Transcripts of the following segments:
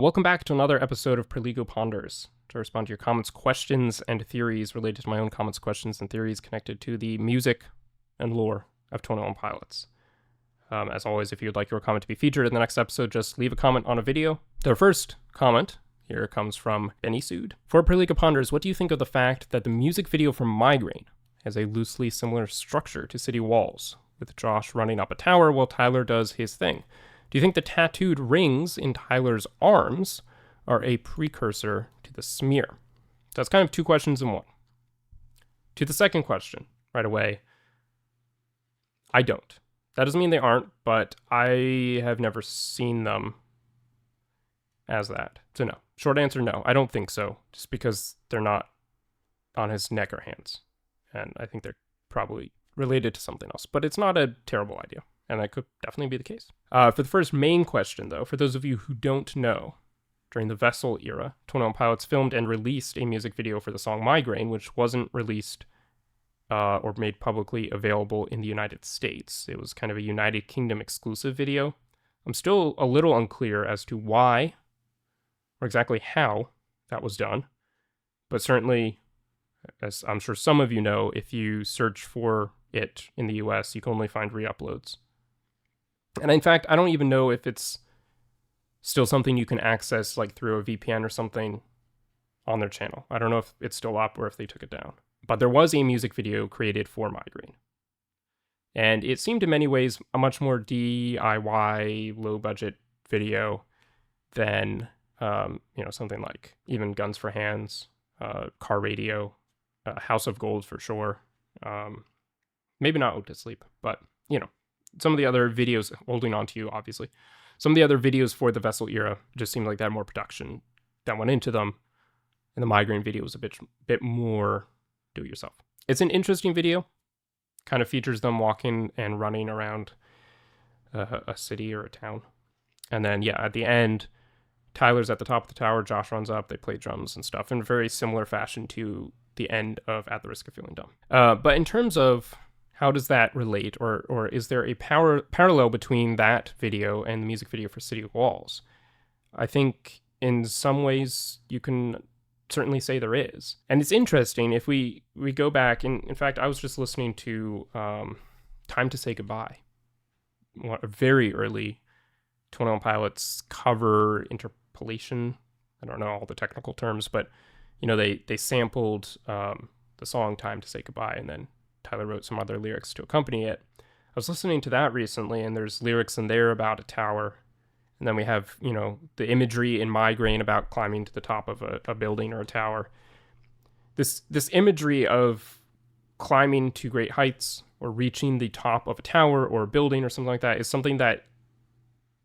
Welcome back to another episode of Perligo Ponders, to respond to your comments, questions, and theories related to my own comments, questions, and theories connected to the music and lore of 21 Pilots. As always, if you'd like your comment to be featured in the next episode, just leave a comment on a video. Their first comment here comes from Benny Sood. For Perligo Ponders, what do you think of the fact that the music video for Migraine has a loosely similar structure to City Walls, with Josh running up a tower while Tyler does his thing? Do you think the tattooed rings in Tyler's arms are a precursor to the smear? So that's kind of two questions in one. To the second question, right away, I don't. That doesn't mean they aren't, but I have never seen them as that. So no. Short answer, no. I don't think so, just because they're not on his neck or hands. And I think they're probably related to something else. But it's not a terrible idea. And that could definitely be the case. For the first main question, though, for those of you who don't know, during the Vessel era, 21 Pilots filmed and released a music video for the song Migraine, which wasn't released or made publicly available in the United States. It was kind of a United Kingdom exclusive video. I'm still a little unclear as to why or exactly how that was done. But certainly, as I'm sure some of you know, if you search for it in the US, you can only find re-uploads. And in fact, I don't even know if it's still something you can access like through a VPN or something on their channel. I don't know if it's still up or if they took it down. But there was a music video created for Migraine. And it seemed in many ways a much more DIY, low-budget video than, something like even Guns for Hands, Car Radio, House of Gold for sure. Maybe not Ode to Sleep, but, some of the other videos, holding on to you, obviously. Some of the other videos for the Vessel era just seemed like they had more production that went into them. And the Migraine video was a bit more do-it-yourself. It's an interesting video. Kind of features them walking and running around a city or a town. And then, at the end, Tyler's at the top of the tower, Josh runs up, they play drums and stuff in a very similar fashion to the end of At the Risk of Feeling Dumb. But in terms of how does that relate, or is there a parallel between that video and the music video for City Walls? I think in some ways you can certainly say there is. And it's interesting if we go back, and in fact, I was just listening to Time to Say Goodbye, a very early 21 Pilots cover interpolation. I don't know all the technical terms, but they sampled the song Time to Say Goodbye, and then Tyler wrote some other lyrics to accompany it. I was listening to that recently, and there's lyrics in there about a tower. And then we have, the imagery in Migraine about climbing to the top of a building or a tower. This imagery of climbing to great heights or reaching the top of a tower or a building or something like that is something that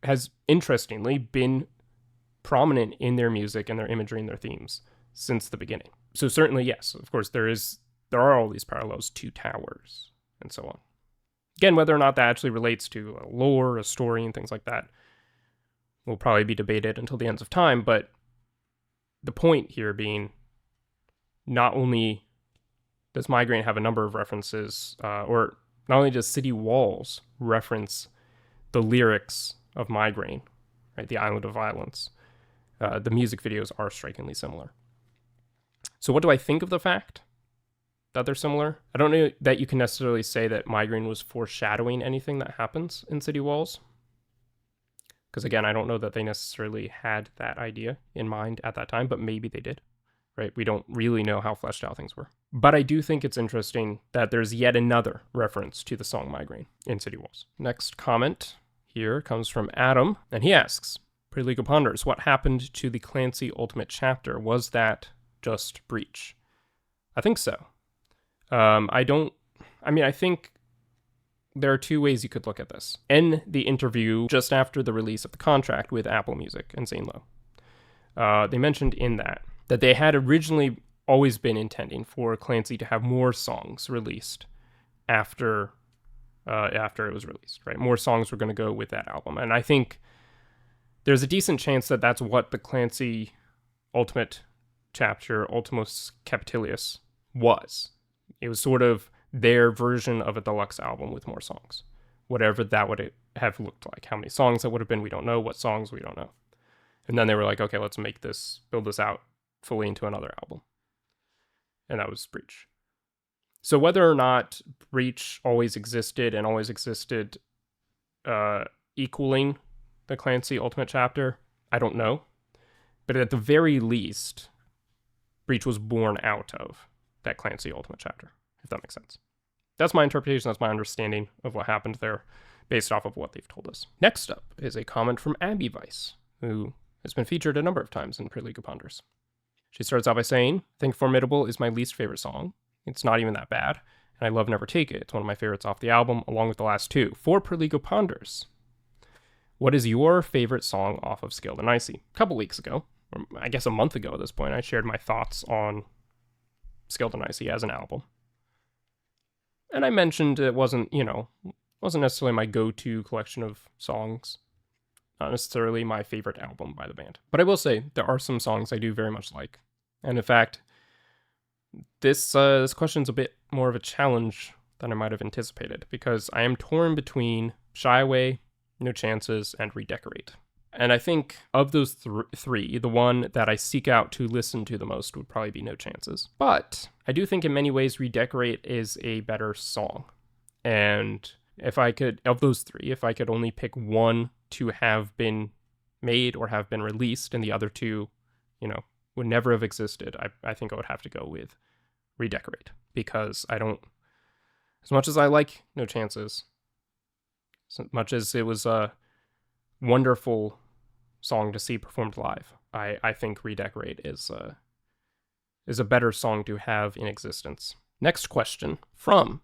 has, interestingly, been prominent in their music and their imagery and their themes since the beginning. So certainly, yes, of course, there are all these parallels to towers and so on. Again, whether or not that actually relates to a lore, a story, and things like that will probably be debated until the ends of time, but the point here being, not only does Migraine have a number of references, or not only does City Walls reference the lyrics of Migraine, right, the Island of Violence, the music videos are strikingly similar. So what do I think of the fact that they're similar? I don't know that you can necessarily say that Migraine was foreshadowing anything that happens in City Walls. Because again, I don't know that they necessarily had that idea in mind at that time, but maybe they did, right? We don't really know how fleshed out things were. But I do think it's interesting that there's yet another reference to the song Migraine in City Walls. Next comment here comes from Adam, and he asks, Perligo Ponders, what happened to the Clancy Ultimate Chapter? Was that just Breach? I think so. I think there are two ways you could look at this. In the interview just after the release of the contract with Apple Music and Zane Lowe, they mentioned in that they had originally always been intending for Clancy to have more songs released after it was released, right? More songs were going to go with that album. And I think there's a decent chance that that's what the Clancy Ultimate Chapter, Ultimus Capitilius, was. It was sort of their version of a deluxe album with more songs. Whatever that would have looked like. How many songs that would have been, we don't know. What songs, we don't know. And then they were like, okay, let's build this out fully into another album. And that was Breach. So whether or not Breach always existed and always existed equaling the Clancy Ultimate Chapter, I don't know. But at the very least, Breach was born out of that Clancy Ultimate Chapter, if that makes sense. That's my interpretation, that's my understanding of what happened there, based off of what they've told us. Next up is a comment from Abby Weiss, who has been featured a number of times in Perligo Ponders. She starts out by saying, I think Formidable is my least favorite song. It's not even that bad, and I love Never Take It. It's one of my favorites off the album, along with the last two. For Perligo Ponders, what is your favorite song off of Scaled and Icy? A couple weeks ago, or I guess a month ago at this point, I shared my thoughts on Scaled and Icy as an album. And I mentioned it wasn't necessarily my go-to collection of songs. Not necessarily my favorite album by the band. But I will say, there are some songs I do very much like. And in fact, this question's a bit more of a challenge than I might have anticipated, because I am torn between Shy Away, No Chances, and Redecorate. And I think of those three, the one that I seek out to listen to the most would probably be No Chances. But I do think in many ways Redecorate is a better song. And if I could, of those three, if I could only pick one to have been made or have been released and the other two, would never have existed, I think I would have to go with Redecorate. Because I don't, as much as I like No Chances, as much as it was a wonderful song to see performed live, I think Redecorate is a better song to have in existence. Next question from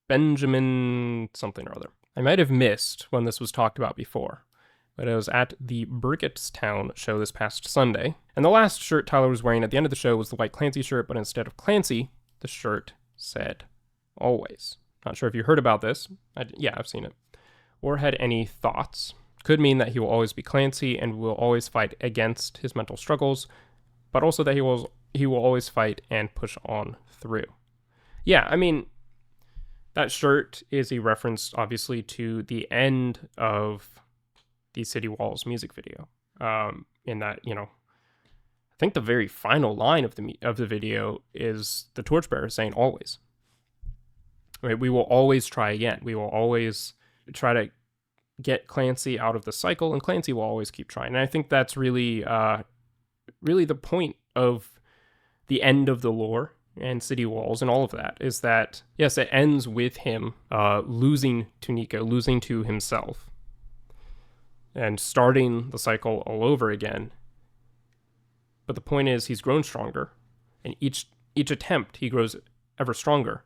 Benjamin something or other. I might have missed when this was talked about before, but I was at the Bricketstown show this past Sunday, and the last shirt Tyler was wearing at the end of the show was the white Clancy shirt, but instead of Clancy, the shirt said Always. Not sure if you heard about this. I've seen it. Or had any thoughts. Could mean that he will always be Clancy and will always fight against his mental struggles, but also that he will always fight and push on through. Yeah, I mean, that shirt is a reference, obviously, to the end of the City Walls music video. In that, I think the very final line of the video is the torchbearer saying "always." Right? We will always try again. We will always try to get Clancy out of the cycle, and Clancy will always keep trying. And I think that's really, really the point of the end of the lore and City Walls and all of that, is that, yes, it ends with him losing to Nico, losing to himself, and starting the cycle all over again. But the point is, he's grown stronger, and each attempt, he grows ever stronger,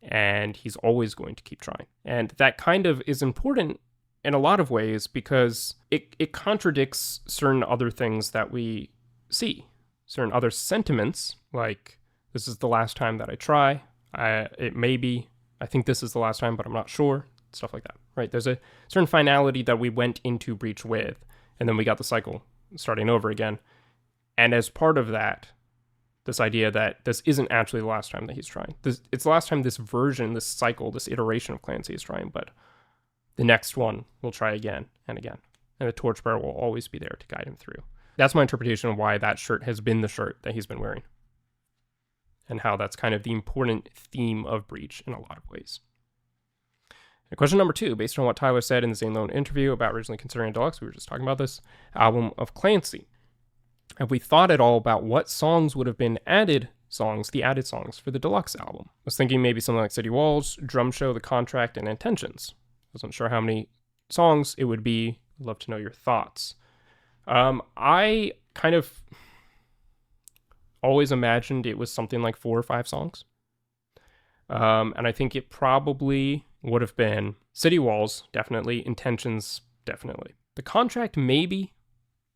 and he's always going to keep trying. And that kind of is important in a lot of ways, because it contradicts certain other things that we see, certain other sentiments, like, this is the last time that I try, it may be, I think this is the last time, but I'm not sure, stuff like that, right? There's a certain finality that we went into Breach with, and then we got the cycle starting over again. And as part of that, this idea that this isn't actually the last time that he's trying. It's the last time this version, this cycle, this iteration of Clancy is trying, but the next one will try again and again. And the torchbearer will always be there to guide him through. That's my interpretation of why that shirt has been the shirt that he's been wearing, and how that's kind of the important theme of Breach in a lot of ways. And question number 2, based on what Tyler said in the Zane Lone interview about originally considering a deluxe, we were just talking about this, album of Clancy. Have we thought at all about what songs would have been the added songs for the deluxe album? I was thinking maybe something like City Walls, Drum Show, The Contract, and Intentions. Wasn't sure how many songs it would be. I'd love to know your thoughts. I kind of always imagined it was something like 4 or 5 songs. And I think it probably would have been City Walls, definitely. Intentions, definitely. The Contract, maybe.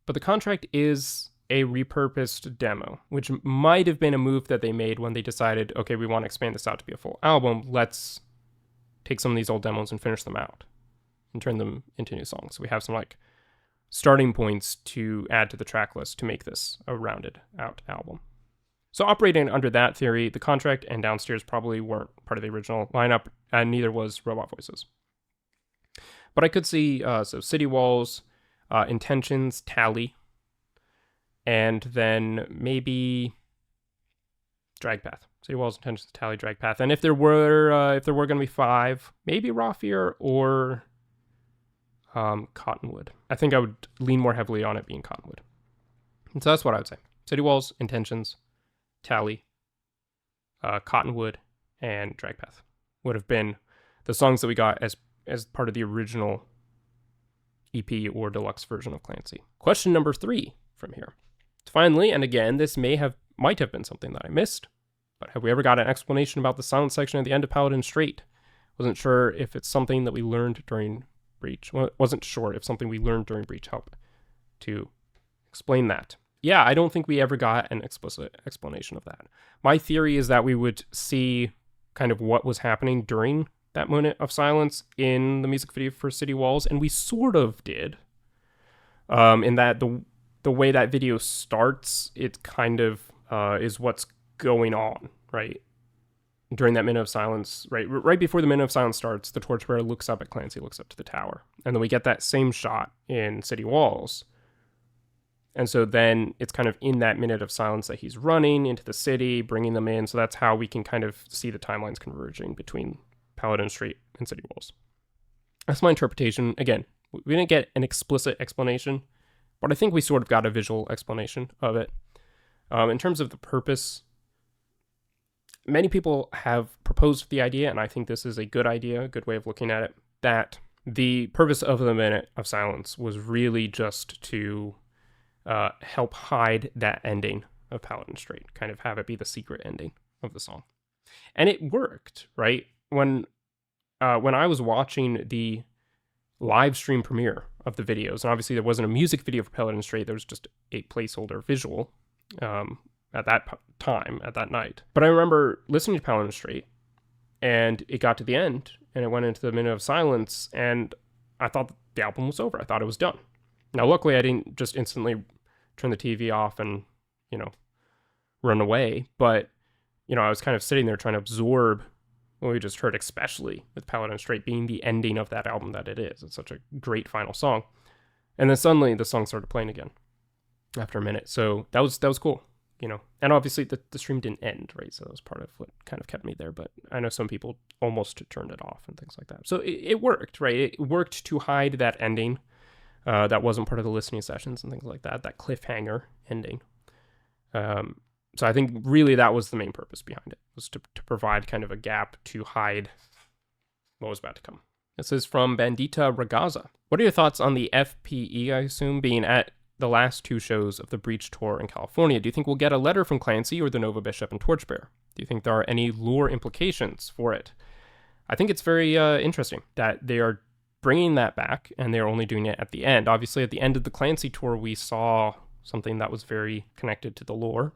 But The Contract is a repurposed demo, which might have been a move that they made when they decided, okay, we want to expand this out to be a full album. Let's take some of these old demos and finish them out and turn them into new songs. So we have some like starting points to add to the track list to make this a rounded out album. So operating under that theory, The Contract and Downstairs probably weren't part of the original lineup, and neither was Robot Voices. But I could see, so City Walls, intentions, tally, and then maybe drag path. City walls, intentions, tally, drag path. And if there were going to be 5, maybe Raffia or Cottonwood. I think I would lean more heavily on it being Cottonwood. And so that's what I would say. City walls, intentions, tally, Cottonwood, and drag path would have been the songs that we got as part of the original EP or deluxe version of Clancy. Question number 3 from here. Finally, and again, this might have been something that I missed, but have we ever got an explanation about the silent section at the end of Paladin Strait? Wasn't sure if it's something that we learned during Breach. Wasn't sure if something we learned during Breach helped to explain that. Yeah, I don't think we ever got an explicit explanation of that. My theory is that we would see kind of what was happening during that moment of silence in the music video for City Walls, and we sort of did. In that the way that video starts, it kind of is what's going on, right? During that minute of silence, right before the minute of silence starts, the torchbearer looks up at Clancy, looks up to the tower. And then we get that same shot in City Walls. And so then it's kind of in that minute of silence that he's running into the city, bringing them in. So that's how we can kind of see the timelines converging between Paladin Strait and City Walls. That's my interpretation. Again, we didn't get an explicit explanation, but I think we sort of got a visual explanation of it. In terms of the purpose, many people have proposed the idea, and I think this is a good idea, a good way of looking at it, that the purpose of the minute of silence was really just to help hide that ending of Paladin Strait, kind of have it be the secret ending of the song. And it worked, right? When I was watching the live stream premiere of the videos, and obviously there wasn't a music video for Paladin Strait, there was just a placeholder visual at that time, at that night. But I remember listening to Paladin Strait, and it got to the end, and it went into the minute of silence, and I thought the album was over. I thought it was done. Now, luckily, I didn't just instantly turn the TV off and, run away. But, I was kind of sitting there trying to absorb what we just heard, especially with Paladin Strait being the ending of that album that it is. It's such a great final song. And then suddenly the song started playing again after a minute. So that was cool, And obviously the stream didn't end, right? So that was part of what kind of kept me there. But I know some people almost turned it off and things like that. So it worked, right? It worked to hide that ending. That wasn't part of the listening sessions and things like that, that cliffhanger ending. So I think really that was the main purpose behind it, was to provide kind of a gap to hide what was about to come. This is from Bandita Ragazza. What are your thoughts on the FPE, I assume, being at the last 2 shows of the Breach tour in California? Do you think we'll get a letter from Clancy or the Nova Bishop and Torchbearer? Do you think there are any lore implications for it? I think it's very interesting that they are bringing that back, and they're only doing it at the end. Obviously, at the end of the Clancy tour, we saw something that was very connected to the lore,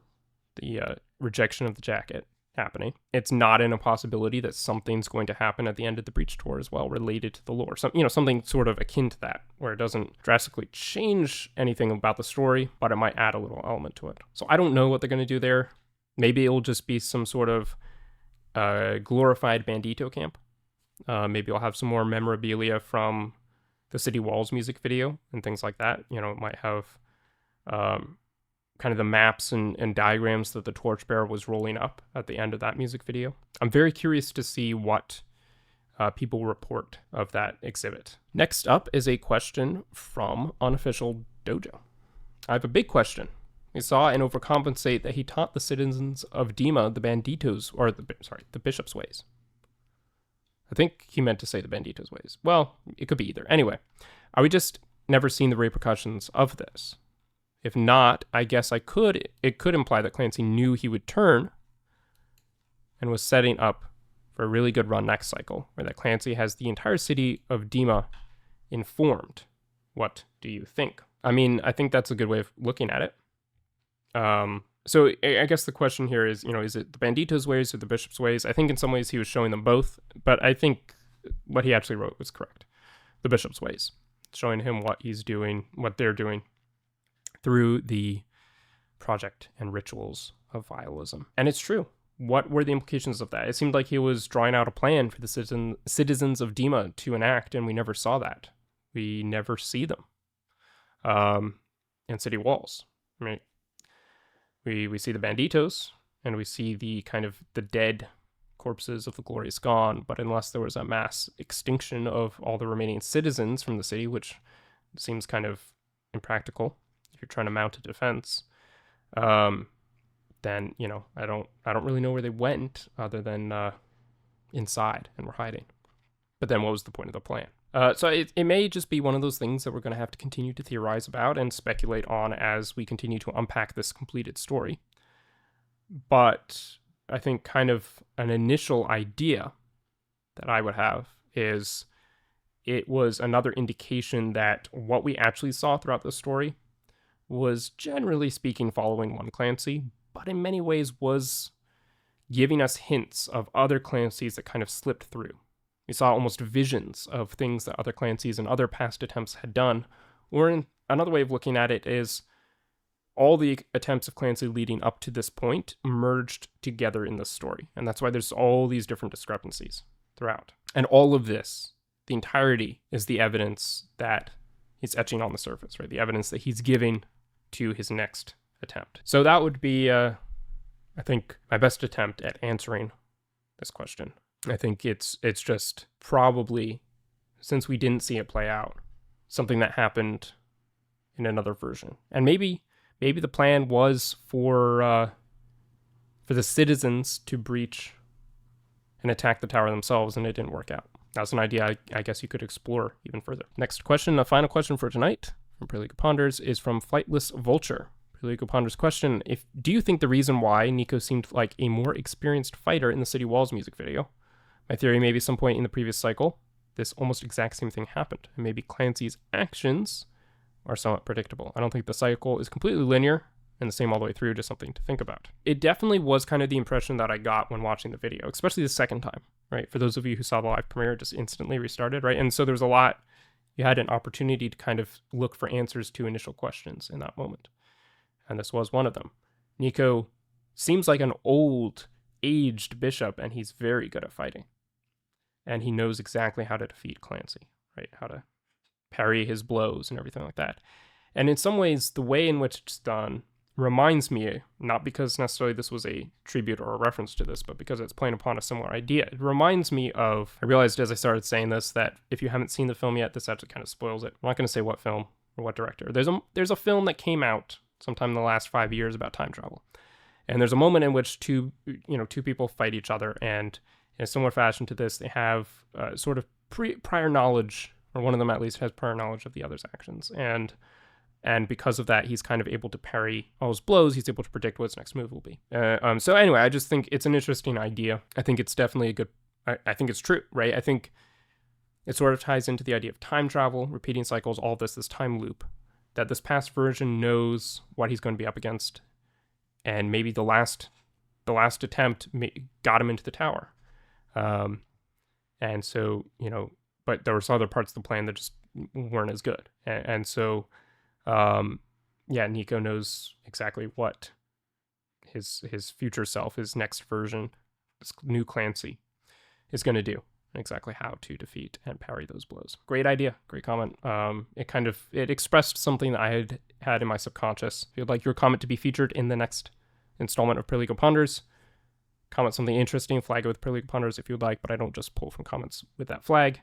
the rejection of the jacket happening. It's not an impossibility that something's going to happen at the end of the Breach tour as well, related to the lore. Something sort of akin to that, where it doesn't drastically change anything about the story, but it might add a little element to it. So I don't know what they're going to do there. Maybe it'll just be some sort of glorified Bandito camp. Maybe I'll have some more memorabilia from the City Walls music video and things like that. It might have kind of the maps and diagrams that the Torchbearer was rolling up at the end of that music video. I'm very curious to see what people report of that exhibit. Next up is a question from Unofficial Dojo. I have a big question. We saw in Overcompensate that he taught the citizens of Dima the Banditos, or the Bishop's ways. I think he meant to say the Bandito's ways. Well, it could be either. Anyway, are we just never seen the repercussions of this? If not, I guess it could imply that Clancy knew he would turn and was setting up for a really good run next cycle, where that Clancy has the entire city of Dima informed. What do you think? I mean, I think that's a good way of looking at it. So I guess the question here is, is it the Bandito's ways or the Bishop's ways? I think in some ways he was showing them both, but I think what he actually wrote was correct. The Bishop's ways, showing him what he's doing, what they're doing through the project and rituals of vialism. And it's true. What were the implications of that? It seemed like he was drawing out a plan for the citizens of Dima to enact, and we never saw that. We never see them. and city walls. Right? We see the banditos, and we see the kind of the dead corpses of the glorious gone, but unless there was a mass extinction of all the remaining citizens from the city, which seems kind of impractical if you're trying to mount a defense, then, you know, I don't really know where they went other than inside and were hiding. But then what was the point of the plan? So it may just be one of those things that we're going to have to continue to theorize about and speculate on as we continue to unpack this completed story. But I think kind of an initial idea that I would have is it was another indication that what we actually saw throughout the story was, generally speaking, following one Clancy, but in many ways was giving us hints of other Clancys that kind of slipped through. We saw almost visions of things that other Clancys and other past attempts had done. Or in another way of looking at it is all the attempts of Clancy leading up to this point merged together in this story. And that's why there's all these different discrepancies throughout. And all of this, the entirety, is the evidence that he's etching on the surface, right? The evidence that he's giving to his next attempt. So that would be, I think, my best attempt at answering this question. I think it's just probably, since we didn't see it play out, something that happened in another version. And maybe the plan was for the citizens to breach and attack the tower themselves, and it didn't work out. That's an idea I guess you could explore even further. Next question, a final question for tonight from Perligo Ponders, is from Flightless Vulture. Perligo Ponders question, do you think the reason why Nico seemed like a more experienced fighter in the City Walls music video? My theory, maybe some point in the previous cycle, this almost exact same thing happened, and maybe Clancy's actions are somewhat predictable. I don't think the cycle is completely linear and the same all the way through, just something to think about. It definitely was kind of the impression that I got when watching the video, especially the second time, right? For those of you who saw the live premiere, it just instantly restarted, right? And so there was a lot, you had an opportunity to kind of look for answers to initial questions in that moment. And this was one of them. Nico seems like an old, aged bishop, and he's very good at fighting. And he knows exactly how to defeat Clancy, right? How to parry his blows and everything like that. And in some ways, the way in which it's done reminds me, not because necessarily this was a tribute or a reference to this, but because it's playing upon a similar idea. It reminds me of, I realized as I started saying this, that if you haven't seen the film yet, this actually kind of spoils it. I'm not going to say what film or what director. There's a film that came out sometime in the last 5 years about time travel. And there's a moment in which two people fight each other, and in a similar fashion to this, they have sort of prior knowledge, or one of them at least has prior knowledge of the other's actions. And because of that, he's kind of able to parry all his blows. He's able to predict what his next move will be. So anyway, I just think it's an interesting idea. I think it's definitely a good, I think it's true, right? I think it sort of ties into the idea of time travel, repeating cycles, all this time loop, that this past version knows what he's going to be up against. And maybe the last attempt got him into the tower. And so, but there was other parts of the plan that just weren't as good. And so, Nico knows exactly what his future self, his next version, this new Clancy, is going to do, and exactly how to defeat and parry those blows. Great idea, great comment. It expressed something that I had in my subconscious. If you'd like your comment to be featured in the next installment of Perligo Ponders, comment something interesting, flag it with Perligo Ponders if you'd like, but I don't just pull from comments with that flag.